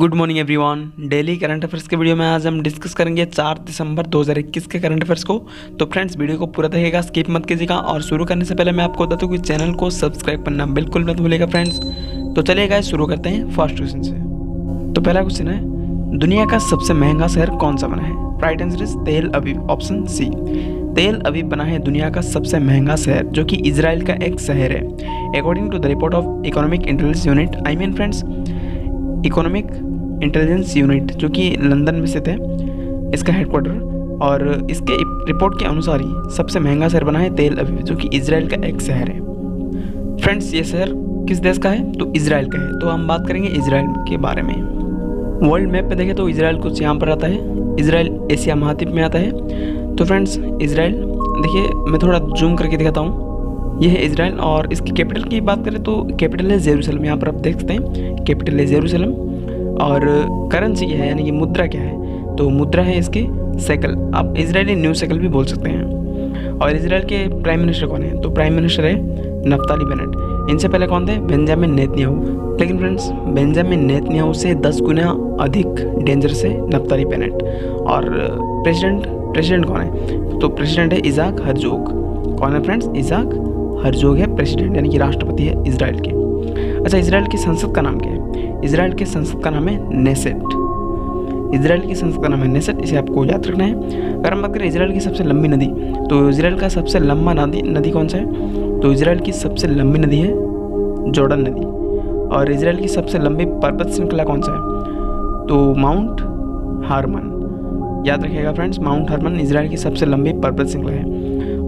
Good morning everyone. Daily current affairs के video में आज हम डिस्कस करेंगे 4 दिसंबर 2021 के करंट अफेयर्स को। तो फ्रेंड्स, वीडियो को पूरा देखिएगा, स्किप मत कीजिएगा। और शुरू करने से पहले मैं आपको बता दूं कि चैनल को सब्सक्राइब करना बिल्कुल मत भूलिएगा फ्रेंड्स। तो चलिए गाइस, शुरू करते हैं फर्स्ट क्वेश्चन से। तो पहला क्वेश्चन है, दुनिया का सबसे महंगा शहर कौन सा बना है? राइट आंसर इज तेल अवीव, ऑप्शन सी। तेल अवीव बना है दुनिया का सबसे महंगा शहर, जो कि इजराइल का एक शहर है, according to the report of economic intelligence unit. I mean friends, economic intelligence unit जो कि लंदन में स्थित है, इसका हेडक्वार्टर। और इसके रिपोर्ट के अनुसार ही सबसे महंगा शहर बना है तेल अवीव, जो कि इजराइल का एक शहर है। फ्रेंड्स, ये शहर किस देश का है? तो इजराइल का है। तो हम बात करेंगे इजराइल के बारे में। वर्ल्ड मैप पे देखें तो इजराइल कुछ यहाँ पर आता है। इजराइल एशिया महाद्वीप में आता है। तो फ्रेंड्स, इजराइल देखिए, मैं थोड़ा जूम करके दिखाता हूँ। यह है इजराइल, और इसकी कैपिटल की बात करें तो कैपिटल है जेरूसलम। यहाँ पर आप देख सकते हैं, कैपिटल है जेरूसलम। और करेंसी क्या है, यानी कि मुद्रा क्या है? तो मुद्रा है इसकी शेकल। आप इजरायली न्यू शेकल भी बोल सकते हैं। और इजराइल के प्राइम मिनिस्टर कौन है? तो प्राइम मिनिस्टर है नफ्ताली बेनेट। इनसे पहले कौन थे? Benjamin Netanyahu. लेकिन फ्रेंड्स, बेंजामिन नेतन्याहू से 10 गुना अधिक डेंजरस है नफ्ताली बेनेट। और प्रेसिडेंट कौन है? तो प्रेसिडेंट है इजाक हर्जोग। कौन है फ्रेंड्स? इजाक हर्जोग है प्रेसिडेंट, यानी कि राष्ट्रपति है इजराइल के। अच्छा, इजराइल की संसद का नाम क्या है? इजराइल के संसद का नाम है नेसेट। इजराइल की संसद का नाम है नेसेट, इसे आपको याद रखना है। अगर हम बात करें इजराइल की सबसे लंबी नदी, तो इजराइल का सबसे लंबा नदी कौन सा है? तो इजराइल की सबसे लंबी नदी है जॉर्डन नदी। और इजराइल की सबसे लंबी पर्वत श्रृंखला कौन सा है? तो माउंट हार्मन। याद रखिएगा फ्रेंड्स, माउंट हार्मन इजराइल की सबसे लंबी पर्वत श्रृंखला है।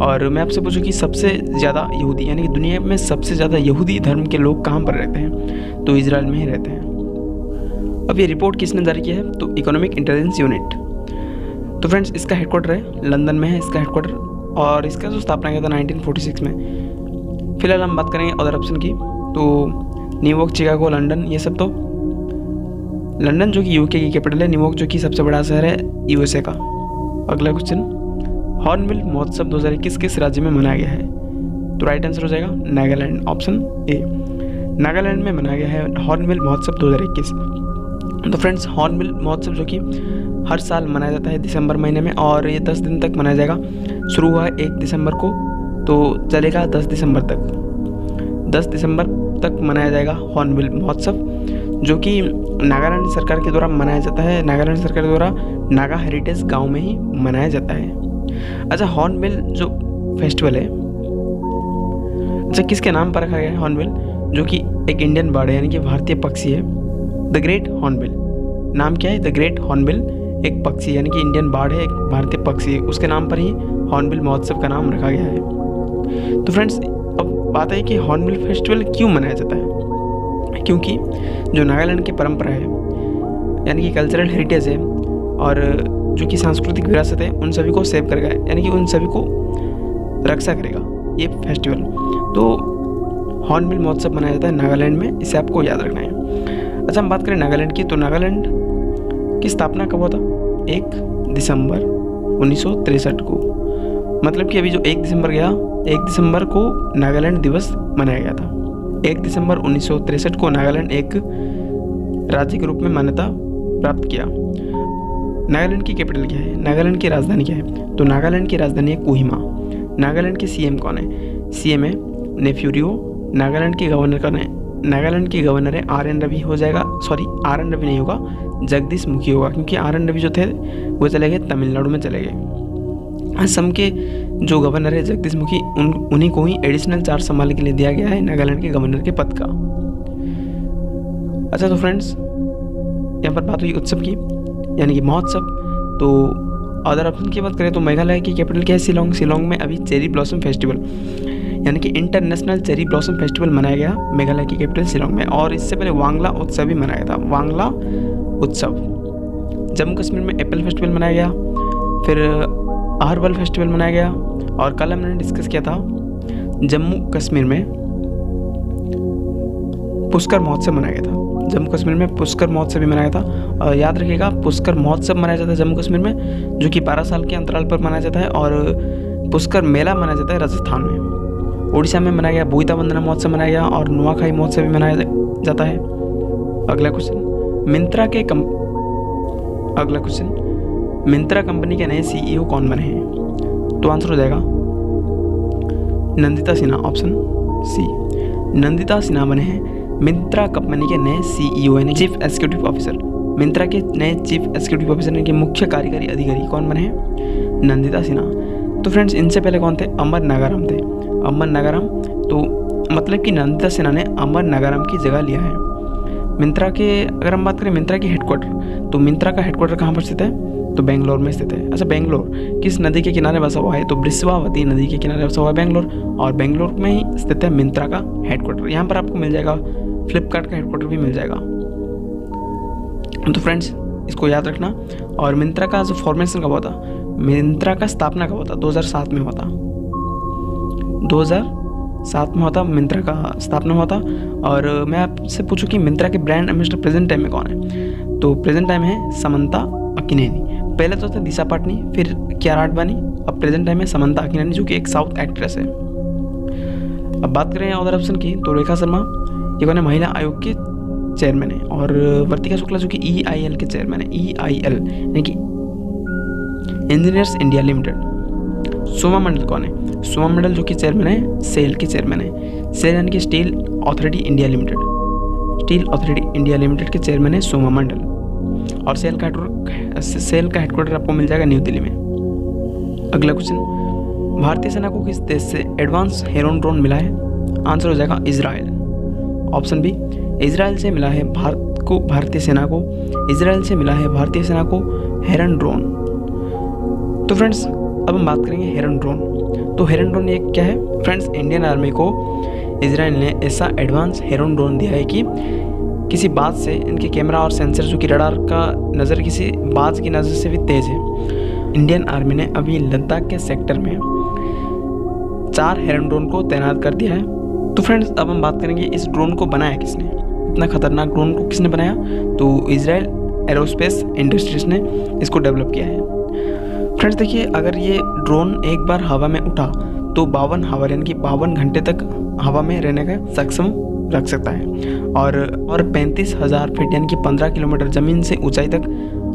और मैं आपसे पूछूं कि सबसे ज़्यादा यहूदी, यानी कि दुनिया में सबसे ज़्यादा यहूदी धर्म के लोग कहाँ पर रहते हैं? तो इजराइल में ही रहते हैं। अब ये रिपोर्ट किसने जारी किया है? तो इकोनॉमिक इंटेलिजेंस यूनिट। तो फ्रेंड्स, इसका हेडक्वार्टर है लंदन में है इसका हेडक्वार्टर। और इसका जो स्थापना किया था 1946 में। फिलहाल हम बात करेंगे अदर ऑप्शन की। तो न्यूयॉर्क, चिकागो, लंदन, ये सब। तो लंदन जो कि यूके की कैपिटल है, न्यूयॉर्क जो कि सबसे बड़ा शहर है यूएसए का। अगला क्वेश्चन, हॉर्नबिल महोत्सव 2021 किस राज्य में मनाया गया है? तो राइट आंसर हो जाएगा नागालैंड, ऑप्शन ए। नागालैंड में मनाया गया है हॉर्नबिल महोत्सव 2021। तो फ्रेंड्स, हॉर्नबिल महोत्सव जो कि हर साल मनाया जाता है दिसंबर महीने में, और ये 10 दिन तक मनाया जाएगा। शुरू हुआ 1 दिसंबर को, तो चलेगा 10 दिसंबर तक। 10 दिसंबर तक मनाया जाएगा हॉर्नबिल महोत्सव, जो कि नागालैंड सरकार के द्वारा मनाया जाता है। नागालैंड सरकार के द्वारा नागा हेरिटेज गाँव में ही मनाया जाता है। अच्छा, हॉर्नबिल जो फेस्टिवल है, अच्छा किसके नाम पर रखा गया है हॉर्नबिल? जो कि एक इंडियन बर्ड है, यानी कि भारतीय पक्षी है, द ग्रेट हॉर्नबिल। नाम क्या है? द ग्रेट हॉर्नबिल एक पक्षी, यानी कि इंडियन बर्ड है, एक भारतीय पक्षी है, उसके नाम पर ही हॉर्नबिल महोत्सव का नाम रखा गया है। तो फ्रेंड्स, अब बात है कि हॉर्नबिल फेस्टिवल क्यों मनाया जाता है? क्योंकि जो नागालैंड की परंपरा है, यानी कि कल्चरल हेरिटेज है, और जो कि सांस्कृतिक विरासत है, उन सभी को सेव करेगा, यानी कि उन सभी को रक्षा करेगा ये फेस्टिवल। तो हॉर्नबिल महोत्सव मनाया जाता है नागालैंड में, इसे आपको याद रखना है। अच्छा, हम बात करें नागालैंड की, तो नागालैंड की स्थापना कब हुआ था? 1 दिसंबर 1963 को। मतलब कि अभी जो 1 दिसंबर गया, 1 दिसंबर को नागालैंड दिवस मनाया गया था। 1 दिसंबर 1963 को नागालैंड एक राज्य के रूप में मान्यता प्राप्त किया। नागालैंड की कैपिटल क्या है? नागालैंड की राजधानी क्या है? तो नागालैंड की राजधानी है कोहिमा। नागालैंड के सीएम कौन है? सीएम है नेफ्यूरियो। नागालैंड के गवर्नर कौन है? नागालैंड के गवर्नर है RN रवि हो जाएगा। सॉरी, RN रवि नहीं होगा, जगदीश मुखी होगा, क्योंकि RN रवि जो थे वो चले गए तमिलनाडु में चले गए। असम के जो गवर्नर है जगदीश मुखी, उन्हीं को ही एडिशनल चार्ज संभालने के लिए दिया गया है नागालैंड के गवर्नर के पद का। अच्छा, तो फ्रेंड्स, यहाँ पर बात हुई उत्सव की, यानी कि महोत्सव। तो अदर ऑप्शन की बात करें तो मेघालय की कैपिटल क्या है? शिलोंग। शिलोंग में अभी चेरी ब्लॉसम फेस्टिवल, यानी कि इंटरनेशनल चेरी ब्लॉसम फेस्टिवल मनाया गया मेघालय की कैपिटल शिलोंग में। और इससे पहले वांगला उत्सव भी मनाया गया था, वांगला उत्सव। जम्मू कश्मीर में एप्पल फेस्टिवल मनाया गया, फिर अहरबल फेस्टिवल मनाया गया। और कल हमने डिस्कस किया था जम्मू कश्मीर में पुष्कर महोत्सव मनाया गया था। जम्मू कश्मीर में पुष्कर महोत्सव भी मनाया था। और याद रखिएगा, पुष्कर महोत्सव मनाया जाता है जम्मू कश्मीर में, जो कि 12 साल के अंतराल पर मनाया जाता है। और पुष्कर मेला मनाया जाता है राजस्थान में। उड़ीसा में मनाया गया बोईता वंदना महोत्सव मनाया गया, और नुआखाई महोत्सव भी मनाया जाता है। अगला क्वेश्चन, मिंत्रा के अगला क्वेश्चन, मिंत्रा कंपनी के नए सीईओ कौन बने हैं? तो आंसर हो जाएगा नंदिता सिन्हा, ऑप्शन सी। नंदिता सिन्हा बने हैं मिंत्रा कंपनी के नए सीईओ यानी चीफ एग्जीक्यूटिव ऑफिसर। मिंत्रा के नए चीफ एग्जीक्यूटिव ऑफिसर यानी कि मुख्य कार्यकारी अधिकारी कौन बने हैं? नंदिता सिन्हा। तो फ्रेंड्स इनसे पहले कौन थे? अमर नागाराम थे। अमर नागाराम, तो मतलब कि नंदिता सिन्हा ने अमर नागाराम की जगह लिया है। मिंत्रा के अगर हम बात करें मिंत्रा के हेडक्वार्टर, तो मिंत्रा का हेडक्वार्टर कहाँ पर स्थित है? तो बेंगलोर में स्थित है। अच्छा, बेंगलोर किस नदी के किनारे बसा हुआ है? तो वृषभावती नदी के किनारे बसा हुआ है बेंगलोर, और बेंगलोर में ही स्थित है मिंत्रा का हेडक्वार्टर। यहाँ पर आपको मिल जाएगा फ्लिपकार्ट का हेडक्वार्टर भी मिल जाएगा। तो फ्रेंड्स इसको याद रखना। और मिंत्रा का जो फॉर्मेशन कब हुआ था? मिंत्रा का स्थापना कब हुआ था? 2007 में हुआ था। 2007 में हुआ था मिंत्रा का स्थापना हुआ था। और मैं आपसे पूछूं कि मिंत्रा के ब्रांड एम्बेसडर प्रेजेंट टाइम में कौन है? तो प्रेजेंट टाइम है समंता अकिनेनी। पहले तो था दिशा पाटनी, फिर कियारा आडवाणी, अब प्रेजेंट टाइम में समंता अकिनेनी जो कि एक साउथ एक्ट्रेस है। अब बात करें अदर ऑप्शन की, तो रेखा शर्मा ये कौन है? महिला आयोग के चेयरमैन है। और वर्तिका शुक्ला जो कि EIL के चेयरमैन है। EIL यानी कि इंजीनियर्स इंडिया लिमिटेड। सोमा मंडल कौन है? सोमा मंडल जो कि चेयरमैन है सेल के चेयरमैन है। सेल यानी कि steel authority India limited. Steel authority India limited के चेयरमैन है सोमा मंडल। और सेल का हेडक्वार्टर आपको मिल जाएगा न्यू दिल्ली में। अगला क्वेश्चन, भारतीय सेना को किस देश से एडवांस हेरोन ड्रोन मिला है? आंसर हो जाएगा इजराइल, ऑप्शन बी। इजराइल से मिला है भारतीय सेना को इजराइल से मिला है भारतीय सेना को हेरन ड्रोन। तो फ्रेंड्स अब हम बात करेंगे हेरन ड्रोन। तो हेरन ड्रोन ये क्या है? फ्रेंड्स इंडियन आर्मी को इजराइल ने ऐसा एडवांस हेरन ड्रोन दिया है कि किसी बात से इनके कैमरा और सेंसर जो कि रडार का नज़र किसी बात की नज़र से भी तेज़ है। इंडियन आर्मी ने अभी लद्दाख के सेक्टर में 4 हेरन ड्रोन को तैनात कर दिया है। तो फ्रेंड्स अब हम बात करेंगे इस ड्रोन को बनाया किसने? इतना खतरनाक ड्रोन को किसने बनाया? तो इजराइल एरोस्पेस इंडस्ट्रीज ने इसको डेवलप किया है। फ्रेंड्स देखिए, अगर ये ड्रोन एक बार हवा में उठा तो 52 आवर यानी कि 52 घंटे तक हवा में रहने का सक्षम रख सकता है। और 35,000 फीट यानी कि 15 किलोमीटर ज़मीन से ऊंचाई तक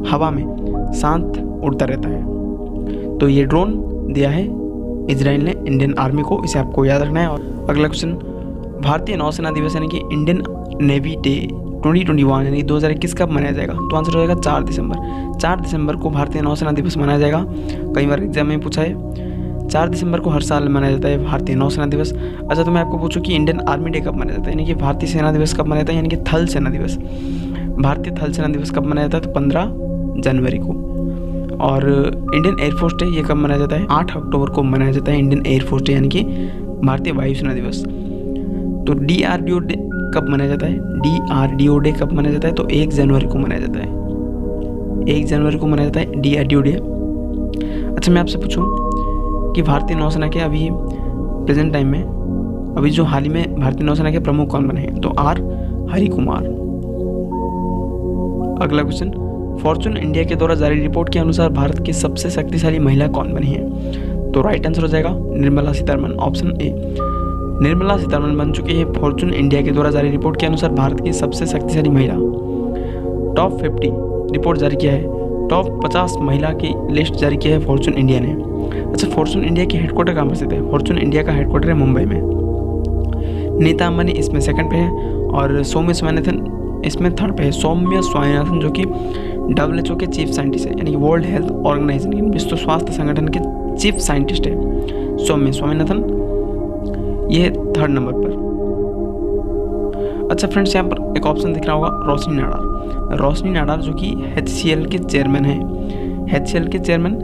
हवा में शांत उड़ता रहता है। तो ये ड्रोन दिया है इजराइल ने इंडियन आर्मी को, इसे आपको याद रखना है। और अगला क्वेश्चन, भारतीय नौसेना दिवस यानी कि इंडियन नेवी डे 2021 यानी 2021 कब मनाया जाएगा? तो आंसर हो जाएगा 4 दिसंबर। 4 दिसंबर को भारतीय नौसेना दिवस मनाया जाएगा। कई बार एग्जाम में पूछा है। 4 दिसंबर को हर साल मनाया जाता है भारतीय नौसेना दिवस। अच्छा, तो मैं आपको पूछूं कि इंडियन आर्मी डे कब मनाया जाता है यानी कि भारतीय सेना दिवस कब मनाया जाता है यानी कि थल सेना दिवस। भारतीय थल सेना दिवस कब मनाया जाता है? तो 15 जनवरी को। और इंडियन एयरफोर्स डे ये कब मनाया जाता है? 8 अक्टूबर को मनाया जाता है इंडियन एयरफोर्स डे यानी कि भारतीय वायुसेना दिवस। तो DRDO डे कब मनाया जाता है? DRDO डे कब मनाया जाता है? तो 1 जनवरी को मनाया जाता है। 1 जनवरी को मनाया जाता है DRDO डे। अच्छा, मैं आपसे पूछूं कि भारतीय नौसेना के अभी प्रेजेंट टाइम में अभी जो हाल ही में भारतीय नौसेना के प्रमुख कौन बने हैं? तो R हरिकुमार। अगला क्वेश्चन, फॉर्चून इंडिया के द्वारा जारी रिपोर्ट के अनुसार भारत की सबसे शक्तिशाली महिला कौन बनी है? तो राइट आंसर हो जाएगा निर्मला सीतारमण, ऑप्शन ए। निर्मला सीतारमण बन चुकी है फॉर्चून इंडिया के द्वारा जारी रिपोर्ट के अनुसार भारत की सबसे शक्तिशाली महिला। टॉप 50 रिपोर्ट जारी किया है, टॉप 50 महिला की लिस्ट जारी किया है फॉर्चून इंडिया ने। अच्छा, फॉर्चून इंडिया की हेडक्वार्टर कहाँ पर स्थित है? फॉर्चून इंडिया का हेडक्वार्टर है मुंबई में। नीता अंबानी इसमें सेकंड पे है और सौम्य स्वामीनाथन इसमें थर्ड पे है। सौम्य स्वामीनाथन जो कि WHO के चीफ साइंटिस्ट है यानी कि वर्ल्ड हेल्थ ऑर्गेनाइजेशन विश्व स्वास्थ्य संगठन के चीफ साइंटिस्ट है सौम्य स्वामीनाथन, ये थर्ड नंबर पर। अच्छा फ्रेंड्स, यहाँ पर एक ऑप्शन दिख रहा होगा रोशनी नाडार। रोशनी नाडार जो कि HCL के चेयरमैन है। HCL के चेयरमैन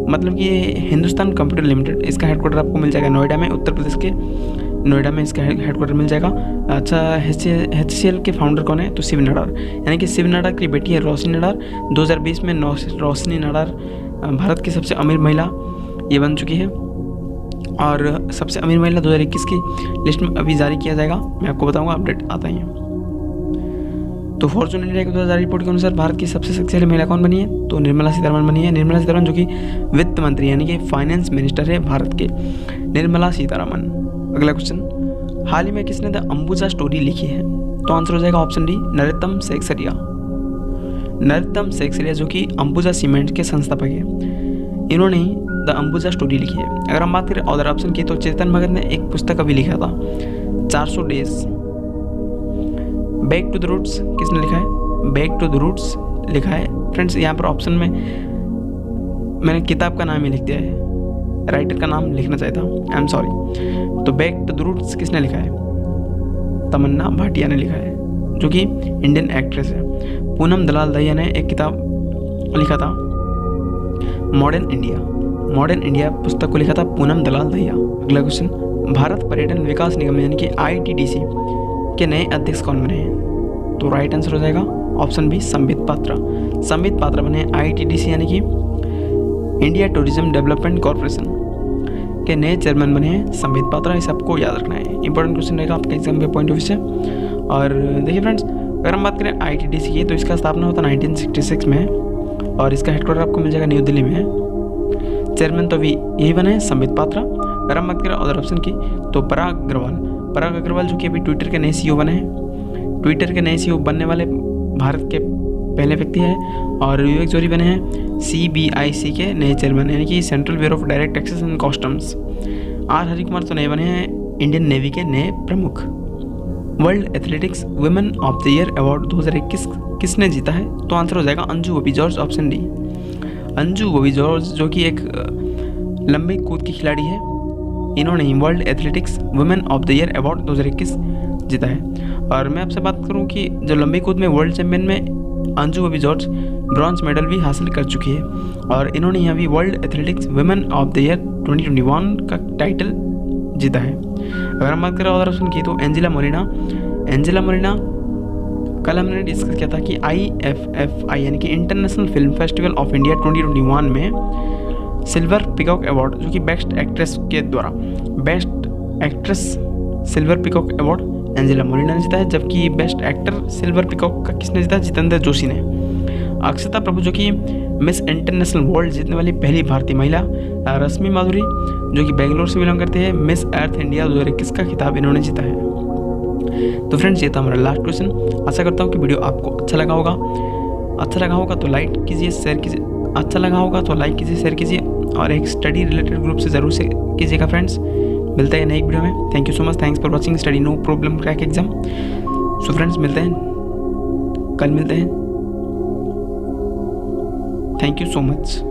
मतलब कि ये हिंदुस्तान कंप्यूटर लिमिटेड, इसका हेडक्वार्टर आपको मिल जाएगा नोएडा में, उत्तर प्रदेश के नोएडा में इसका हेडक्वार्टर मिल जाएगा। अच्छा, HCL के फाउंडर कौन है? तो शिव नाडार, यानी कि शिव नाडार की बेटी है रोशनी नाडार। 2020 में रोशनी नाडार भारत की सबसे अमीर महिला ये बन चुकी है और सबसे अमीर महिला 2021 की लिस्ट में अभी जारी किया जाएगा, मैं आपको बताऊंगा, अपडेट आता ही है। तो फॉर्चून इंडिया के द्वारा जारी रिपोर्ट के अनुसार भारत की सबसे शक्तिशाली महिला कौन बनी है? तो निर्मला सीतारमण बनी है। निर्मला सीतारमण जो कि वित्त मंत्री यानी कि फाइनेंस मिनिस्टर है भारत के, निर्मला सीतारमण। अगला क्वेश्चन, हाल ही में किसने द अंबुजा स्टोरी लिखी है? तो आंसर हो जाएगा ऑप्शन डी, नरोत्तम सेकसरिया। नरोत्तम सेक्सरिया जो कि अंबुजा सीमेंट के संस्थापक हैं, इन्होंने द अंबुजा स्टोरी लिखी है। अगर हम बात करें ऑथर ऑप्शन की तो चेतन भगत ने एक पुस्तक अभी लिखा था 400 days. Back to the roots किसने लिखा है? बैक टू द रूट्स लिखा है। फ्रेंड्स यहाँ पर ऑप्शन में मैंने किताब का नाम ही लिख दिया है, राइटर का नाम लिखना चाहिए था, आई एम सॉरी। तो बैक टू द रूट्स किसने लिखा है? तमन्ना भाटिया ने लिखा है, जो कि इंडियन एक्ट्रेस है। पूनम दलाल दहिया ने एक किताब लिखा था मॉडर्न इंडिया। मॉडर्न इंडिया पुस्तक को लिखा था पूनम दलाल दहिया। अगला क्वेश्चन, भारत पर्यटन विकास निगम यानी कि ITDC के नए अध्यक्ष कौन बने हैं? तो राइट आंसर हो जाएगा ऑप्शन बी संबित पात्रा। संबित पात्रा बने ITDC यानी कि इंडिया टूरिज्म डेवलपमेंट कॉर्पोरेशन के नए चेयरमैन बने हैं संबित पात्रा। इसे आपको याद रखना है, इंपॉर्टेंट क्वेश्चन रहेगा आपके एग्जाम के पॉइंट ऑफ व्यू से। और देखिए फ्रेंड्स, अगर हम बात करें ITDC की तो इसका स्थापना होता 1966 में और इसका हेडक्वार्टर आपको मिल जाएगा न्यू दिल्ली में। चेयरमैन तो अभी यही बने हैं संबित पात्रा। अगर हम बात करें अदर ऑप्शन की तो पराग अग्रवाल जो कि अभी ट्विटर के नए CEO बने हैं। ट्विटर के नए CEO बनने वाले भारत के पहले व्यक्ति है। और विवेक जोरी बने हैं CBIC के नए चेयरमैन यानी कि central bureau of direct taxes and customs. R Harikumar तो नए बने हैं इंडियन नेवी के नए प्रमुख। World athletics women of the year award 2021 किसने जीता है? तो आंसर हो जाएगा Anju Bobby George, option D. Anju Bobby George जो कि एक लंबी कूद की खिलाड़ी है, इन्होंने world athletics women of the year award 2021 जीता है। और मैं आपसे बात करूं कि जो लंबी कूद में वर्ल्ड चैंपियन में Anju Bobby George bronze medal भी हासिल कर चुकी है और इन्होंने यहाँ भी world athletics women of the year 2021 का टाइटल जीता है। अगर हम बात करें और ऑप्शन की तो एंजेला मोरिना कल हमने डिस्कस किया था कि IFFI यानी कि international film festival of India 2021 में सिल्वर पिकॉक अवार्ड जो कि बेस्ट एक्ट्रेस के द्वारा best actress silver peacock award Angela Molina ने जीता है, जबकि बेस्ट एक्टर सिल्वर पिकॉक का किसने जीता? जितेंद्र जोशी ने। अक्षता प्रभु जो कि मिस इंटरनेशनल वर्ल्ड जीतने वाली पहली भारतीय महिला। रश्मि माधुरी जो कि बेंगलोर से बिलोंग करती है, मिस अर्थ इंडिया 2021 का खिताब इन्होंने जीता है। तो फ्रेंड्स ये था हमारा लास्ट क्वेश्चन। आशा करता हूँ कि वीडियो आपको अच्छा लगा होगा तो लाइक कीजिए, शेयर कीजिए। अच्छा लगा होगा तो लाइक कीजिए, शेयर कीजिए और एक स्टडी रिलेटेड ग्रुप से ज़रूर से कीजिएगा फ्रेंड्स। मिलते हैं नई वीडियो में। Thank you so much, thanks for watching study no problem crack exam. So friends मिलते हैं, कल मिलते हैं। Thank you so much.